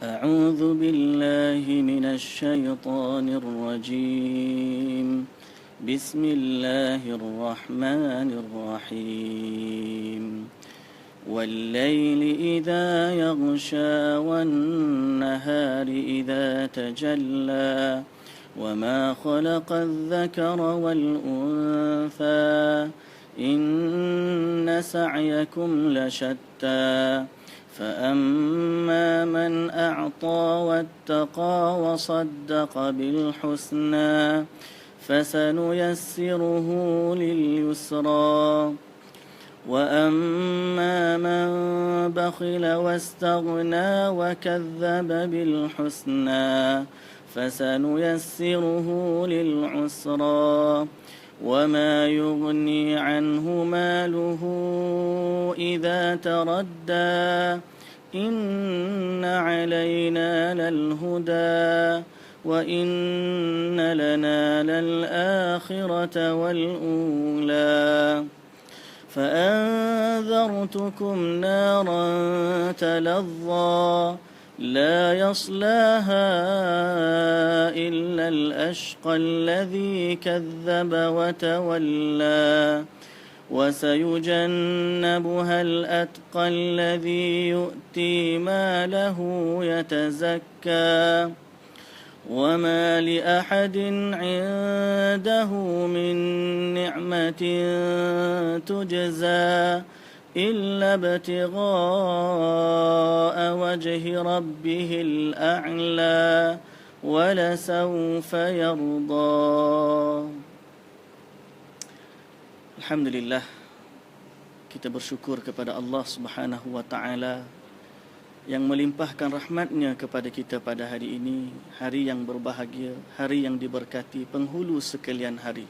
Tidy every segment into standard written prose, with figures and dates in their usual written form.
أعوذ بالله من الشيطان الرجيم بسم الله الرحمن الرحيم والليل إذا يغشى والنهار إذا تجلى وما خلق الذكر والأنثى إن سعيكم لشتى فأما من أعطى واتقى وصدق بالحسنى فسنيسره لليسرى وأما من بخل واستغنى وكذب بالحسنى فسنيسره للعسرى وما يغني عنه ماله إذا تردى إن علينا للهدى وإن لنا للآخرة والأولى فأنذرتكم نارا تلظى لا يصلاها إلا الأشقى الذي كذب وتولى وسيجنبها الأتقى الذي يؤتي ماله يتزكى وما لأحد عنده من نعمة تجزى إلا ابتغاء وجه ربه الأعلى ولسوف يرضى. Alhamdulillah, kita bersyukur kepada Allah Subhanahu wa taala yang melimpahkan rahmatnya kepada kita pada hari ini, hari yang berbahagia, hari yang diberkati, penghulu sekalian hari.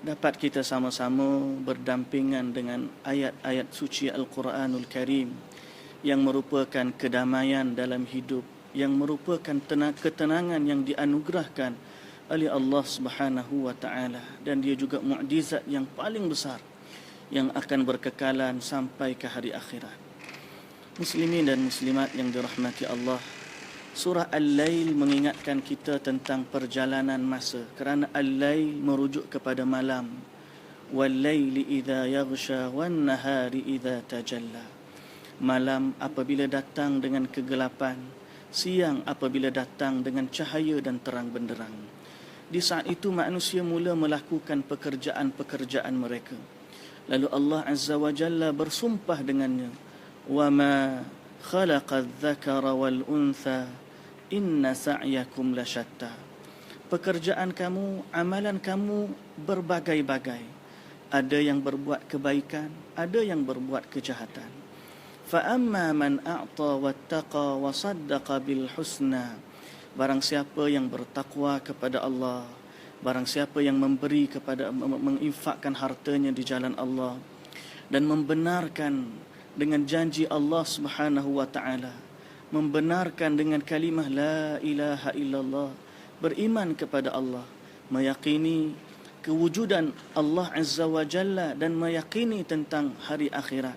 Dapat kita sama-sama berdampingan dengan ayat-ayat suci Al-Quranul Karim yang merupakan kedamaian dalam hidup, yang merupakan ketenangan yang dianugerahkan oleh Allah Subhanahu wa taala, dan dia juga mukjizat yang paling besar yang akan berkekalan sampai ke hari akhirat. Muslimin dan muslimat yang dirahmati Allah, surah Al-Lail mengingatkan kita tentang perjalanan masa, kerana Al-Lail merujuk kepada malam. Wal-laili idza yaghsha wan-nahari idza tajalla. Malam apabila datang dengan kegelapan, siang apabila datang dengan cahaya dan terang benderang. Di saat itu manusia mula melakukan pekerjaan-pekerjaan mereka. Lalu Allah Azza wa Jalla bersumpah dengannya, وَمَا خَلَقَ الذَّكَرَ وَالْأُنْثَى إِنَّ سَعْيَكُمْ لَشَتَّى. Pekerjaan kamu, amalan kamu berbagai-bagai. Ada yang berbuat kebaikan, ada yang berbuat kejahatan. فَأَمَّا مَنْ أَعْطَى وَاتَّقَى وَصَدَّقَ بِالْحُسْنَى. Barang siapa yang bertakwa kepada Allah, barang siapa yang memberi kepada, menginfakkan hartanya di jalan Allah dan membenarkan dengan janji Allah Subhanahu wa taala, membenarkan dengan kalimah la ilaha illallah, beriman kepada Allah, meyakini kewujudan Allah Azza wa Jalla dan meyakini tentang hari akhirat.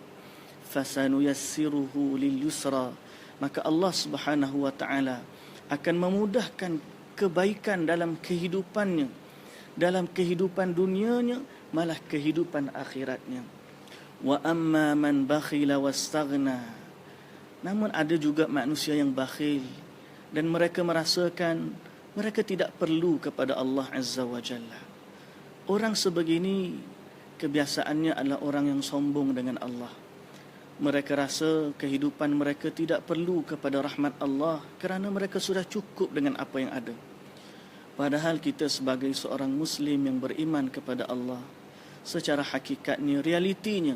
Fasanuyassiruhu lil yusra. Maka Allah Subhanahu wa taala akan memudahkan kebaikan dalam kehidupannya, dalam kehidupan dunianya, malah kehidupan akhiratnya. Wa amma man bakhila wastaghna. Namun ada juga manusia yang bakhil dan mereka merasakan mereka tidak perlu kepada Allah Azza wa Jalla. Orang sebegini kebiasaannya adalah orang yang sombong dengan Allah. Mereka rasa kehidupan mereka tidak perlu kepada rahmat Allah kerana mereka sudah cukup dengan apa yang ada. Padahal kita sebagai seorang Muslim yang beriman kepada Allah, secara hakikatnya, realitinya,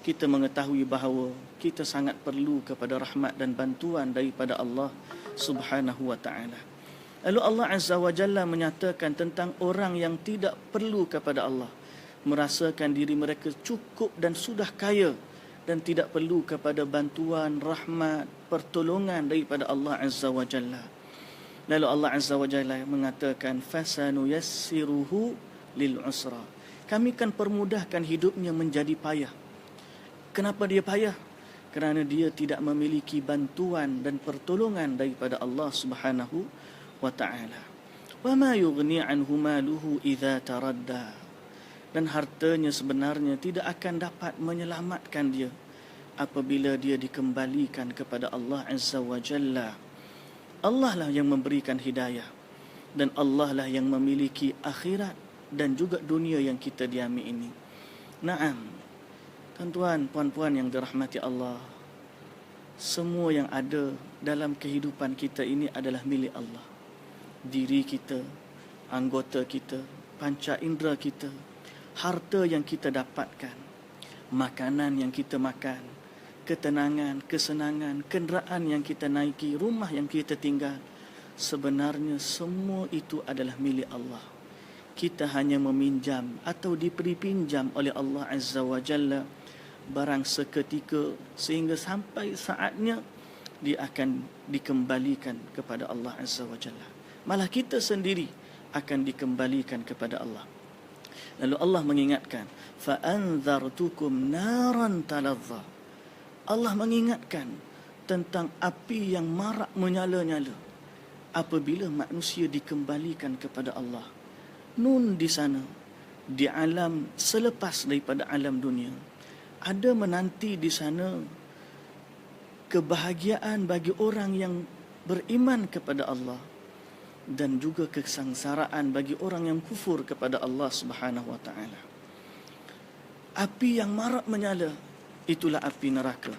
kita mengetahui bahawa kita sangat perlu kepada rahmat dan bantuan daripada Allah Subhanahu wa ta'ala. Lalu Allah Azza wa Jalla menyatakan tentang orang yang tidak perlu kepada Allah, merasakan diri mereka cukup dan sudah kaya dan tidak perlu kepada bantuan, rahmat, pertolongan daripada Allah Azza wa Jalla. Lalu Allah Azza wa Jalla mengatakan fasanuyassiruhu lil usra. Kami akan permudahkan hidupnya menjadi payah. Kenapa dia payah? kerana dia tidak memiliki bantuan dan pertolongan daripada Allah Subhanahu wa taala. Wa ma yughni anhu maluhu idza taradda. Dan hartanya sebenarnya tidak akan dapat menyelamatkan dia apabila dia dikembalikan kepada Allah Azza wa Jalla. Allah lah yang memberikan hidayah, dan Allah lah yang memiliki akhirat dan juga dunia yang kita diami ini. Naam, tuan-tuan, puan-puan yang dirahmati Allah, semua yang ada dalam kehidupan kita ini adalah milik Allah. Diri kita, anggota kita, panca indera kita, harta yang kita dapatkan, makanan yang kita makan, ketenangan, kesenangan, kenderaan yang kita naiki, rumah yang kita tinggal, sebenarnya semua itu adalah milik Allah. Kita hanya meminjam atau diberi pinjam oleh Allah Azza wa Jalla barang seketika, sehingga sampai saatnya dia akan dikembalikan kepada Allah Azza wa Jalla. Malah kita sendiri akan dikembalikan kepada Allah. Lalu Allah mengingatkan, fa anzartukum naran talazza. Allah mengingatkan tentang api yang marak menyala-nyala apabila manusia dikembalikan kepada Allah. Nun di sana, di alam selepas daripada alam dunia, ada menanti di sana kebahagiaan bagi orang yang beriman kepada Allah, dan juga kesengsaraan bagi orang yang kufur kepada Allah Subhanahu wa taala. Api yang marak menyala, itulah api neraka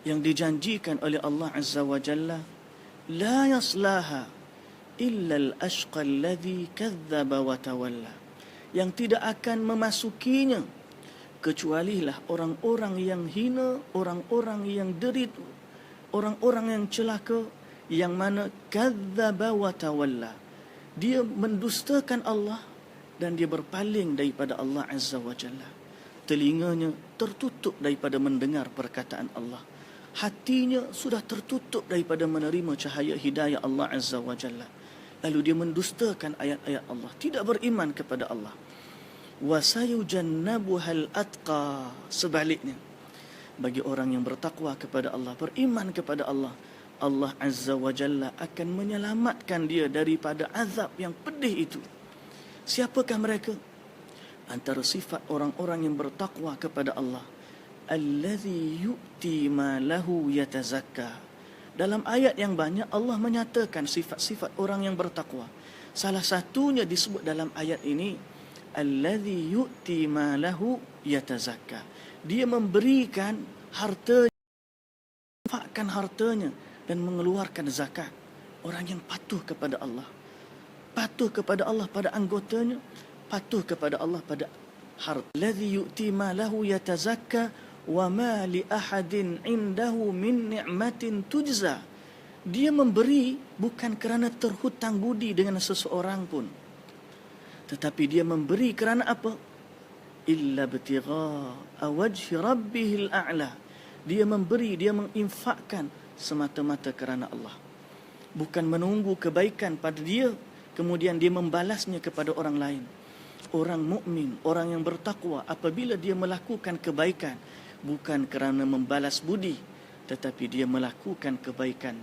yang dijanjikan oleh Allah Azza wa Jalla, la yaslaha illa al-ashqa alladhi kadzdzaba wa tawalla, yang tidak akan memasukinya kecualilah orang-orang yang hina, orang-orang yang derita, orang-orang yang celaka, yang mana kadzdzaba wa tawalla, dia mendustakan Allah dan dia berpaling daripada Allah Azza wa Jalla. Telinganya tertutup daripada mendengar perkataan Allah, hatinya sudah tertutup daripada menerima cahaya hidayah Allah Azza wa Jalla. Lalu dia mendustakan ayat-ayat Allah, tidak beriman kepada Allah. Wa sayujannabuhal atqa, sebaliknya bagi orang yang bertakwa kepada Allah, beriman kepada Allah, Allah Azza wa Jalla akan menyelamatkan dia daripada azab yang pedih itu. Siapakah mereka? Antara sifat orang-orang yang bertakwa kepada Allah, allazi yu'ti ma lahu yatazakka. Dalam ayat yang banyak Allah menyatakan sifat-sifat orang yang bertakwa. Salah satunya disebut dalam ayat ini, allazi yu'ti ma lahu yatazakka. Dia memberikan hartanya, infakkan hartanya dan mengeluarkan zakat. Orang yang patuh kepada Allah, patuh kepada Allah pada anggotanya, patuh kepada Allah pada harta. Allazi yu'ti ma lahu yatazakka wa ma li ahadin indahu min ni'matin tujza. Dia memberi bukan kerana terhutang budi dengan seseorang pun, tetapi dia memberi kerana apa? Illa btigha'a wajhi rabbihil a'la. Dia memberi, dia menginfakkan semata-mata kerana Allah, bukan menunggu kebaikan pada dia kemudian dia membalasnya kepada orang lain. Orang mukmin, orang yang bertakwa, apabila dia melakukan kebaikan bukan kerana membalas budi, tetapi dia melakukan kebaikan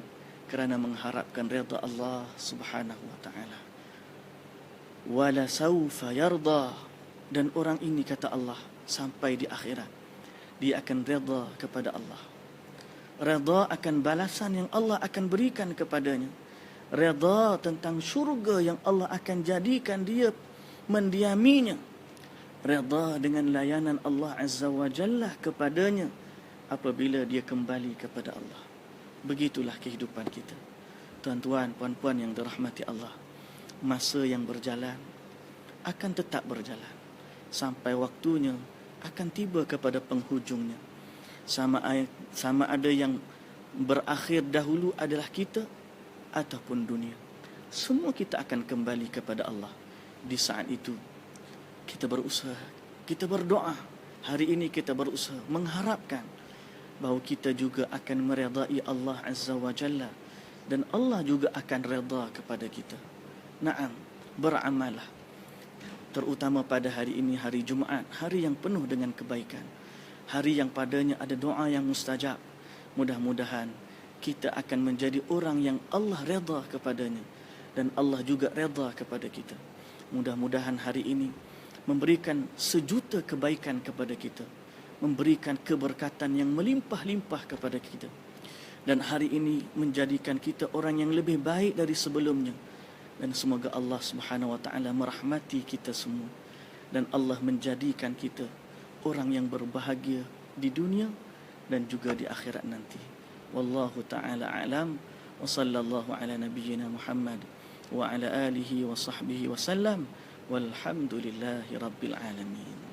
kerana mengharapkan redha Allah Subhanahu wa taala. Wala saufa yarda, dan orang ini kata Allah sampai di akhirat dia akan redha kepada Allah. Redha akan balasan yang Allah akan berikan kepadanya. Redha tentang syurga yang Allah akan jadikan dia mendiaminya. Redha dengan layanan Allah Azza wa Jalla kepadanya apabila dia kembali kepada Allah. Begitulah kehidupan kita. Tuan-tuan, puan-puan yang dirahmati Allah, masa yang berjalan akan tetap berjalan sampai waktunya akan tiba kepada penghujungnya. Sama ada yang berakhir dahulu adalah kita ataupun dunia. Semua kita akan kembali kepada Allah. Di saat itu kita berusaha, kita berdoa. Hari ini kita berusaha mengharapkan bahawa kita juga akan meredai Allah Azza wa Jalla, dan Allah juga akan redha kepada kita. Naam, beramalah. Terutama pada hari ini, hari Jumaat, hari yang penuh dengan kebaikan. hari yang padanya ada doa yang mustajab. Mudah-mudahan kita akan menjadi orang yang Allah redha kepadanya dan Allah juga redha kepada kita. Mudah-mudahan hari ini memberikan sejuta kebaikan kepada kita, memberikan keberkatan yang melimpah-limpah kepada kita. Dan hari ini menjadikan kita orang yang lebih baik dari sebelumnya. Dan semoga Allah Subhanahu wa taala merahmati kita semua dan Allah menjadikan kita orang yang berbahagia di dunia dan juga di akhirat nanti. Wallahu taala alam wa sallallahu ala nabiyyina Muhammad wa ala alihi wa sahbihi wa sallam walhamdulillahi rabbil alamin.